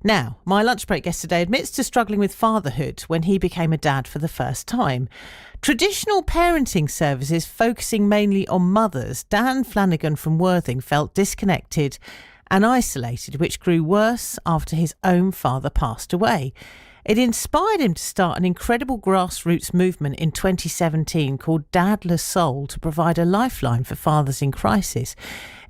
Now, my lunch break yesterday admits to struggling with fatherhood when he became a dad for the first time. Traditional parenting services focusing mainly on mothers, Dan Flanagan from Worthing felt disconnected and isolated, which grew worse after his own father passed away. It inspired him to start an incredible grassroots movement in 2017 called Dadless Soul to provide a lifeline for fathers in crisis.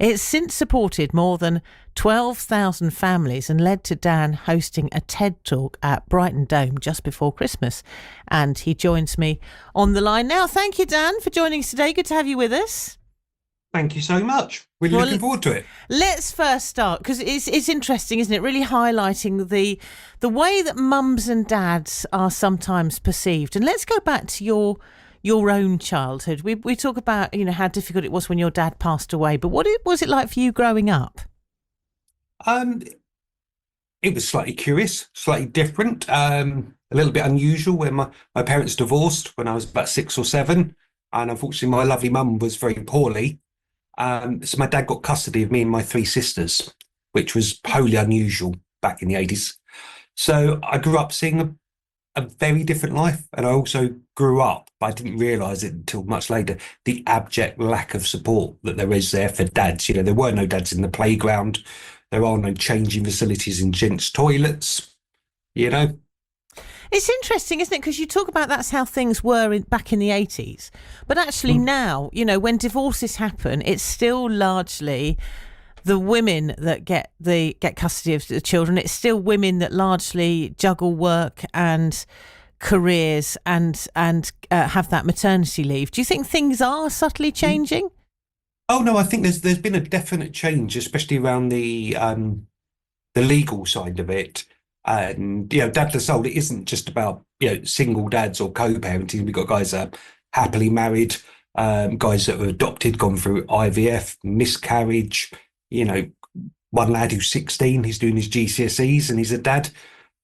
It's since supported more than 12,000 families and led to Dan hosting a TED Talk at Brighton Dome just before Christmas. And he joins me on the line now. Thank you, Dan, for joining us today. Good to have you with us. Thank you so much. Really looking forward to it. Let's first start, because it's interesting, isn't it? Really highlighting the way that mums and dads are sometimes perceived. And let's go back to your own childhood. We talk about, how difficult it was when your dad passed away, but what was it like for you growing up? It was slightly curious, slightly different, a little bit unusual when my parents divorced when I was about 6 or 7. And unfortunately, my lovely mum was very poorly. So my dad got custody of me and my 3 sisters, which was wholly unusual back in the 80s. So I grew up seeing a very different life. And I also grew up, but I didn't realise it until much later, the abject lack of support that there is there for dads. There were no dads in the playground. There are no changing facilities in gents' toilets, It's interesting, isn't it? Because you talk about that's how things were back in the 80s. But actually now, when divorces happen, it's still largely the women that get custody of the children. It's still women that largely juggle work and careers and have that maternity leave. Do you think things are subtly changing? Oh, no, I think there's been a definite change, especially around the legal side of it. And, Dadless Soul, it isn't just about, single dads or co-parenting. We've got guys that are happily married, guys that are adopted, gone through IVF, miscarriage, one lad who's 16, he's doing his GCSEs and he's a dad.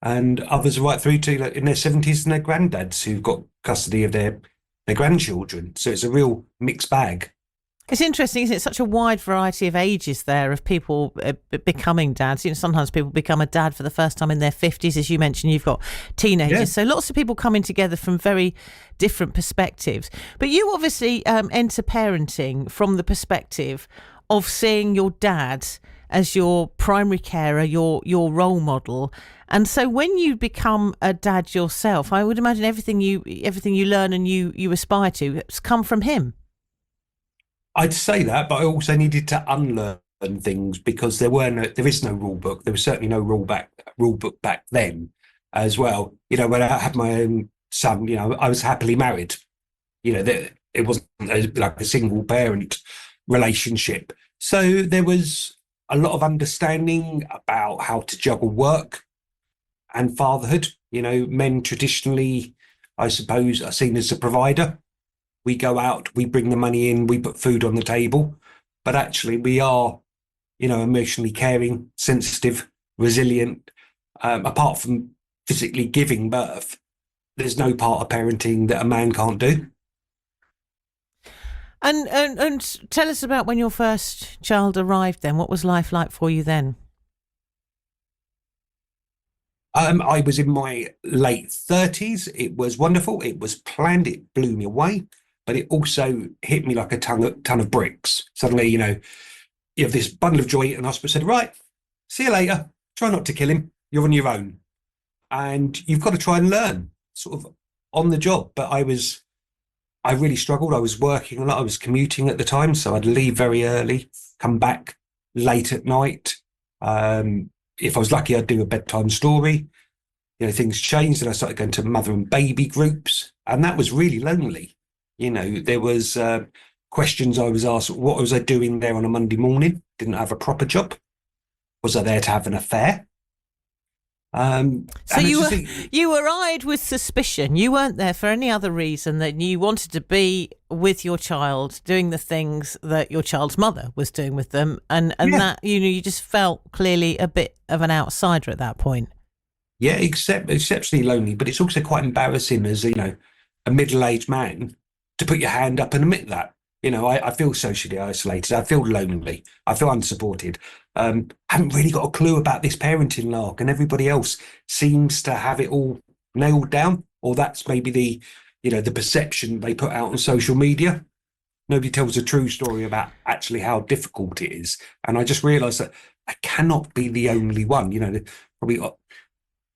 And others right through to in their 70s and their granddads who've got custody of their grandchildren. So it's a real mixed bag. It's interesting, isn't it? Such a wide variety of ages there of people becoming dads. Sometimes people become a dad for the first time in their 50s. As you mentioned, you've got teenagers. Yeah. So lots of people coming together from very different perspectives. But you obviously enter parenting from the perspective of seeing your dad as your primary carer, your role model. And so when you become a dad yourself, I would imagine everything you learn and you aspire to has come from him. I'd say that, but I also needed to unlearn things because there is no rule book. There was certainly no rule book back then as well. When I had my own son, I was happily married. It wasn't like a single parent relationship. So there was a lot of understanding about how to juggle work and fatherhood. Men traditionally, I suppose, are seen as a provider. We go out, we bring the money in, we put food on the table, but actually we are, emotionally caring, sensitive, resilient. Apart from physically giving birth, there's no part of parenting that a man can't do. And tell us about when your first child arrived then. What was life like for you then? I was in my late 30s. It was wonderful. It was planned. It blew me away. But it also hit me like a ton of bricks. Suddenly, you have this bundle of joy, and hospital said, right, see you later. Try not to kill him. You're on your own. And you've got to try and learn sort of on the job. But I really struggled. I was working a lot. I was commuting at the time. So I'd leave very early, come back late at night. If I was lucky, I'd do a bedtime story. Things changed and I started going to mother and baby groups. And that was really lonely. There was questions I was asked, what was I doing there on a Monday morning? Didn't have a proper job. Was I there to have an affair? So you were eyed with suspicion. You weren't there for any other reason than you wanted to be with your child, doing the things that your child's mother was doing with them. And yeah. That, you just felt clearly a bit of an outsider at that point. Yeah, exceptionally lonely. But it's also quite embarrassing as, a middle-aged man to put your hand up and admit that. I feel socially isolated. I feel lonely. I feel unsupported. Haven't really got a clue about this parenting lark, and everybody else seems to have it all nailed down. Or that's maybe the perception they put out on social media. Nobody tells a true story about actually how difficult it is. And I just realised that I cannot be the only one. There's probably got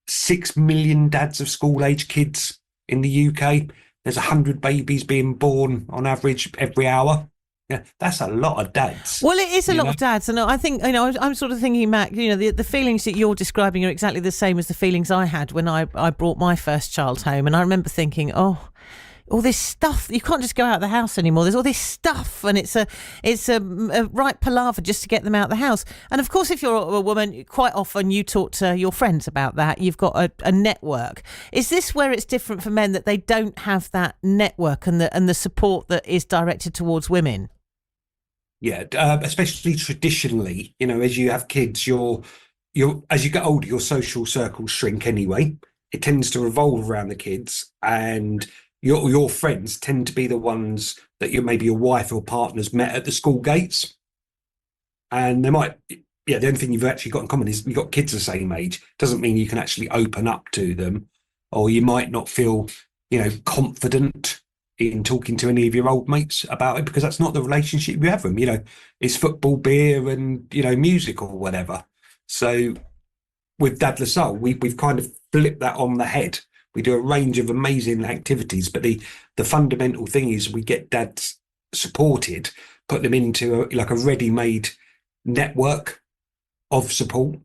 6 million dads of school-age kids in the UK. There's 100 babies being born on average every hour. Yeah, that's a lot of dads. Well, it is a lot of dads, and I think I'm sort of thinking, Mac. The feelings that you're describing are exactly the same as the feelings I had when I brought my first child home, and I remember thinking, oh, all this stuff, you can't just go out of the house anymore. There's all this stuff, and it's a right palaver just to get them out of the house. And of course, if you're a woman, quite often you talk to your friends about that. You've got a network. Is this where it's different for men, that they don't have that network and the support that is directed towards women? Yeah, especially traditionally, as you have kids, you're as you get older, your social circles shrink anyway. It tends to revolve around the kids, and your friends tend to be the ones that maybe your wife or partner's met at the school gates. And the only thing you've actually got in common is you've got kids the same age. Doesn't mean you can actually open up to them, or you might not feel, confident in talking to any of your old mates about it, because that's not the relationship you have with them. It's football, beer, and, music or whatever. So with Dad Lassalle, we've kind of flipped that on the head. We do a range of amazing activities, but the fundamental thing is we get dads supported, put them into a ready-made network of support,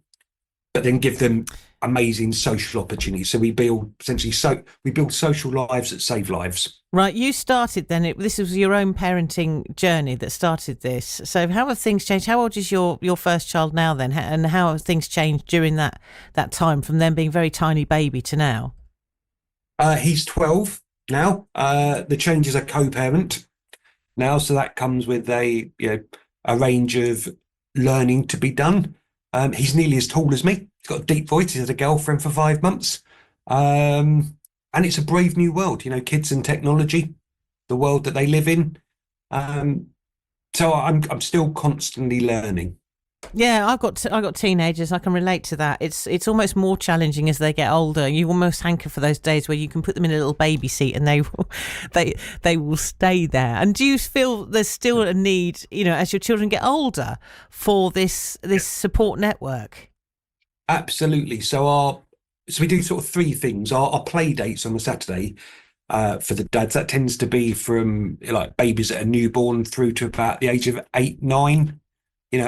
but then give them amazing social opportunities. So we build social lives that save lives. Right, you started then. This was your own parenting journey that started this. So how have things changed? How old is your first child now then? And how have things changed during that time, from them being very tiny baby to now? He's 12 now. The change is a co-parent now, so that comes with a range of learning to be done. He's nearly as tall as me. He's got a deep voice. He's had a girlfriend for 5 months. And it's a brave new world, kids and technology, the world that they live in. So I'm still constantly learning. Yeah, I've got teenagers. I can relate to that. It's almost more challenging as they get older. You almost hanker for those days where you can put them in a little baby seat and they will stay there. And do you feel there's still a need, as your children get older, for this support network? Absolutely. So we do sort of three things. Our play dates on a Saturday for the dads, that tends to be from like babies that are newborn through to about the age of 8, 9.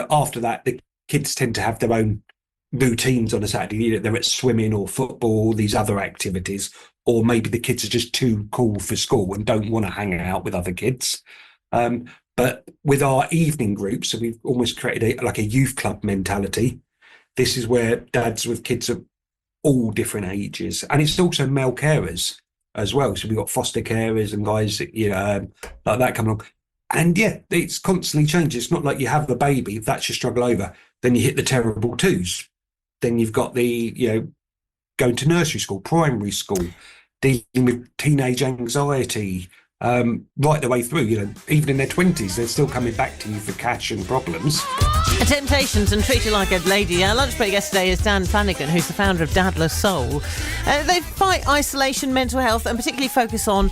After that, the kids tend to have their own routines on a Saturday. They're at swimming or football, these other activities, or maybe the kids are just too cool for school and don't want to hang out with other kids. But with our evening groups, so we've almost created a youth club mentality. This is where dads with kids of all different ages, and it's also male carers as well. So we've got foster carers and guys, like that coming along. And yeah, it's constantly changing. It's not like you have the baby, that's your struggle over. Then you hit the terrible twos. Then you've got the, going to nursery school, primary school, dealing with teenage anxiety, right the way through, even in their 20s, they're still coming back to you for cash and problems. Temptations and Treat You Like a Lady. Our lunch break yesterday is Dan Flanagan, who's the founder of Dad Lassalle. They fight isolation, mental health, and particularly focus on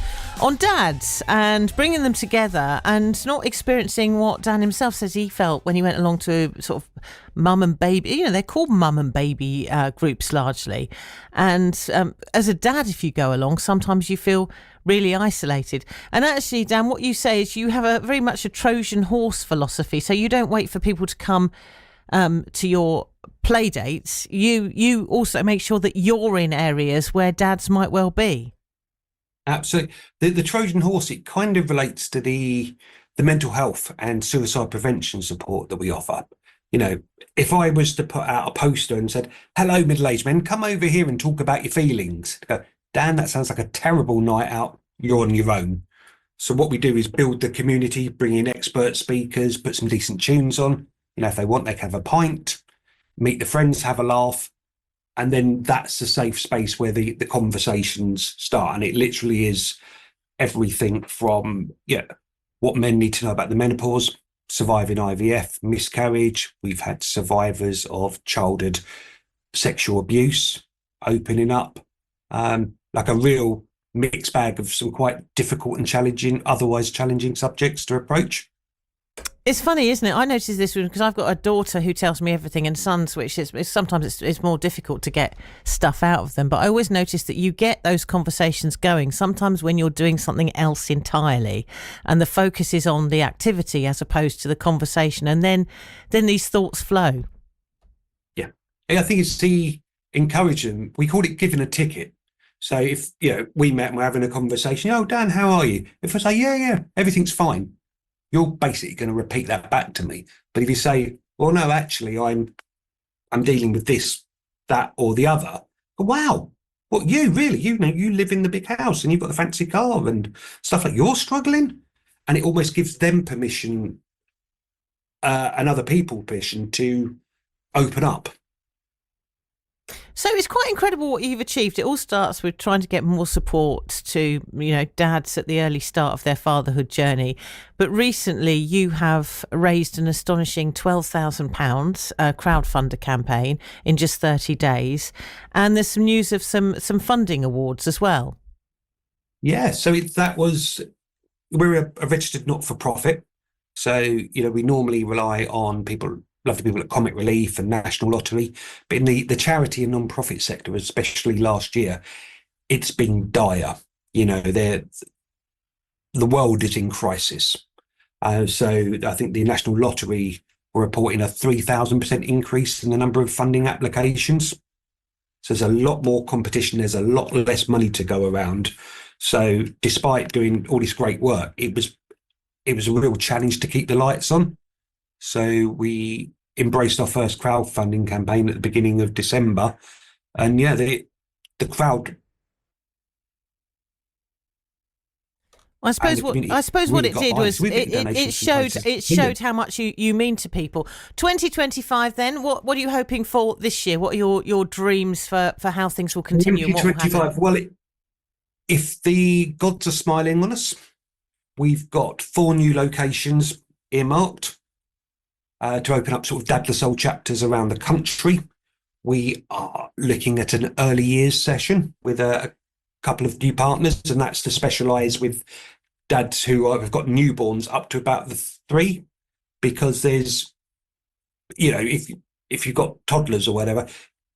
dads and bringing them together and not experiencing what Dan himself says he felt when he went along to sort of mum and baby. They're called mum and baby groups largely. And as a dad, if you go along, sometimes you feel really isolated. And actually, Dan, what you say is you have a very much a Trojan horse philosophy. So you don't wait for people to come to your play dates. You also make sure that you're in areas where dads might well be. Absolutely. The Trojan horse, it kind of relates to the mental health and suicide prevention support that we offer. If I was to put out a poster and said, "Hello, middle-aged men, come over here and talk about your feelings," go, "Dan, that sounds like a terrible night out. You're on your own." So what we do is build the community, bring in expert speakers, put some decent tunes on. If they want, they can have a pint, meet the friends, have a laugh. And then that's a safe space where the conversations start. And it literally is everything from, what men need to know about the menopause, surviving IVF, miscarriage. We've had survivors of childhood sexual abuse opening up, like a real mixed bag of some quite difficult and otherwise challenging subjects to approach. It's funny, isn't it? I noticed this because I've got a daughter who tells me everything, and sons, which is sometimes it's more difficult to get stuff out of them. But I always notice that you get those conversations going sometimes when you're doing something else entirely, and the focus is on the activity as opposed to the conversation, and then these thoughts flow. Yeah, I think it's the encouragement. We call it giving a ticket. So if we met and we're having a conversation, oh Dan, how are you? If I say yeah, everything's fine, you're basically going to repeat that back to me. But if you say, well, no, actually, I'm dealing with this, that, or the other. Wow, what, you really? You live in the big house and you've got the fancy car and stuff like you're struggling, and it almost gives them permission, and other people permission to open up. So it's quite incredible what you've achieved. It all starts with trying to get more support to, dads at the early start of their fatherhood journey. But recently you have raised an astonishing £12,000 crowdfunder campaign in just 30 days. And there's some news of some funding awards as well. Yeah, so we're a registered not-for-profit. So, we normally rely on lovely people at Comic Relief and National Lottery, but in the charity and non-profit sector, especially last year, it's been dire. The world is in crisis. So I think the National Lottery were reporting a 3,000% increase in the number of funding applications. So there's a lot more competition. There's a lot less money to go around. So despite doing all this great work, it was a real challenge to keep the lights on. So we embraced our first crowdfunding campaign at the beginning of December, and the crowd. I suppose what it did was it showed how much you mean to people. 2025, then what are you hoping for this year? What are your dreams for how things will continue? 2025. Well, if the gods are smiling on us, we've got 4 new locations earmarked to open up sort of Dad the Soul chapters around the country. We are looking at an early years session with a couple of new partners, and that's to specialise with dads who have got newborns up to about the 3, because there's, if you've got toddlers or whatever,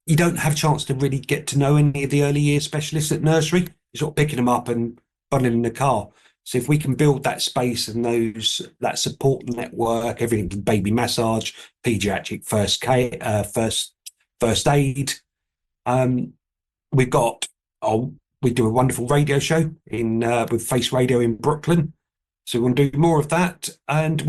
you don't have a chance to really get to know any of the early years specialists at nursery. You're sort of picking them up and bundling in the car. So if we can build that space and that support network, everything from baby massage, paediatric first aid, we do a wonderful radio show with Face Radio in Brooklyn. So we want to do more of that. And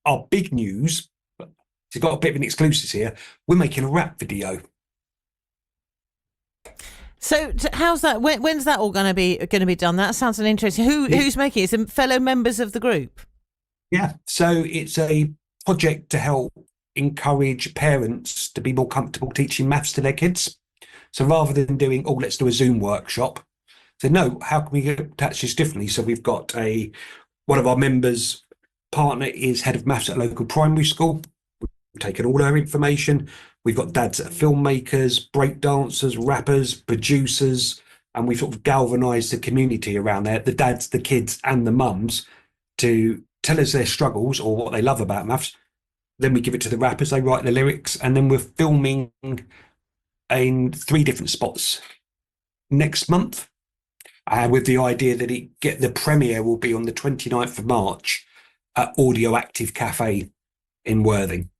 our big news, we've got a bit of an exclusive here. We're making a rap video. So how's that? When's that all going to be done? That sounds interesting. Who's making it? Some fellow members of the group. Yeah. So it's a project to help encourage parents to be more comfortable teaching maths to their kids. So rather than doing, let's do a Zoom workshop, so no, how can we attach this differently? So we've got one of our members' partner is head of maths at a local primary school. We've taken all our information. We've got dads that are filmmakers, break dancers, rappers, producers, and we've sort of galvanised the community around there, the dads, the kids and the mums, to tell us their struggles or what they love about maths. Then we give it to the rappers, they write the lyrics, and then we're filming in 3 different spots next month, with the idea that the premiere will be on the 29th of March at Audio Active Cafe in Worthing.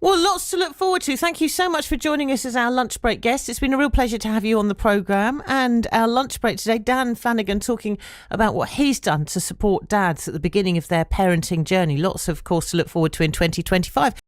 Well, lots to look forward to. Thank you so much for joining us as our lunch break guest. It's been a real pleasure to have you on the programme. And our lunch break today, Dan Flanagan talking about what he's done to support dads at the beginning of their parenting journey. Lots, of course, to look forward to in 2025.